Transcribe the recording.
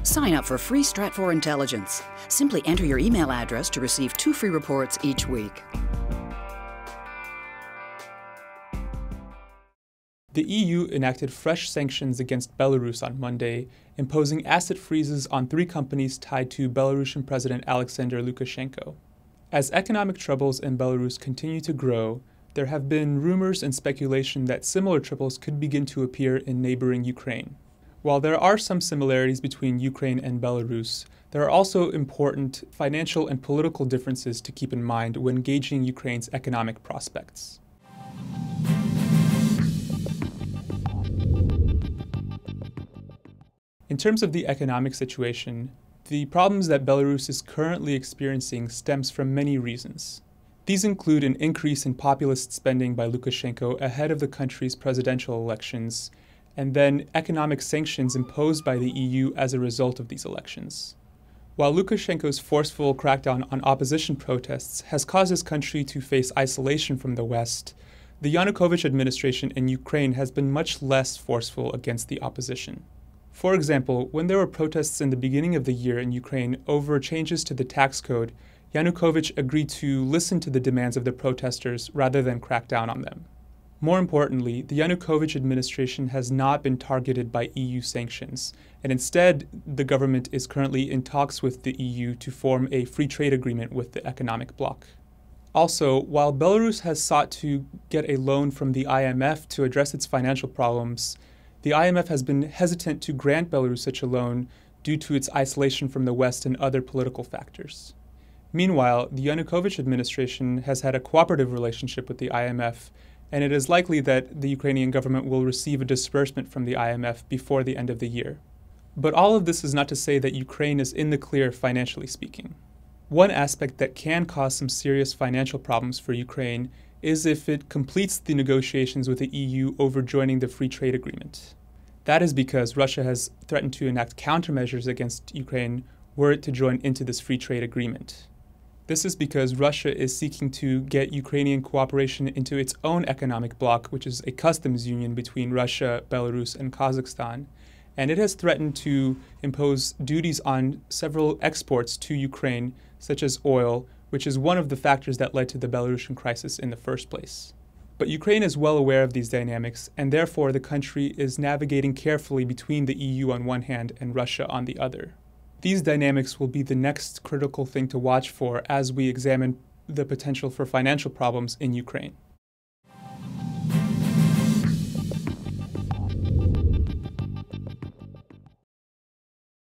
Sign up for free Stratfor Intelligence. Simply enter your email address to receive 2 free reports each week. The EU enacted fresh sanctions against Belarus on Monday, imposing asset freezes on 3 companies tied to Belarusian President Alexander Lukashenko. As economic troubles in Belarus continue to grow, there have been rumors and speculation that similar troubles could begin to appear in neighboring Ukraine. While there are some similarities between Ukraine and Belarus, there are also important financial and political differences to keep in mind when gauging Ukraine's economic prospects. In terms of the economic situation, the problems that Belarus is currently experiencing stems from many reasons. These include an increase in populist spending by Lukashenko ahead of the country's presidential elections, and then economic sanctions imposed by the EU as a result of these elections. While Lukashenko's forceful crackdown on opposition protests has caused his country to face isolation from the West, the Yanukovych administration in Ukraine has been much less forceful against the opposition. For example, when there were protests in the beginning of the year in Ukraine over changes to the tax code, Yanukovych agreed to listen to the demands of the protesters rather than crack down on them. More importantly, the Yanukovych administration has not been targeted by EU sanctions, and instead, the government is currently in talks with the EU to form a free trade agreement with the economic bloc. Also, while Belarus has sought to get a loan from the IMF to address its financial problems, the IMF has been hesitant to grant Belarus such a loan due to its isolation from the West and other political factors. Meanwhile, the Yanukovych administration has had a cooperative relationship with the IMF, and it is likely that the Ukrainian government will receive a disbursement from the IMF before the end of the year. But all of this is not to say that Ukraine is in the clear financially speaking. One aspect that can cause some serious financial problems for Ukraine is if it completes the negotiations with the EU over joining the free trade agreement. That is because Russia has threatened to enact countermeasures against Ukraine were it to join into this free trade agreement. This is because Russia is seeking to get Ukrainian cooperation into its own economic bloc, which is a customs union between Russia, Belarus, and Kazakhstan, and it has threatened to impose duties on several exports to Ukraine, such as oil, which is one of the factors that led to the Belarusian crisis in the first place. But Ukraine is well aware of these dynamics, and therefore the country is navigating carefully between the EU on one hand and Russia on the other. These dynamics will be the next critical thing to watch for as we examine the potential for financial problems in Ukraine.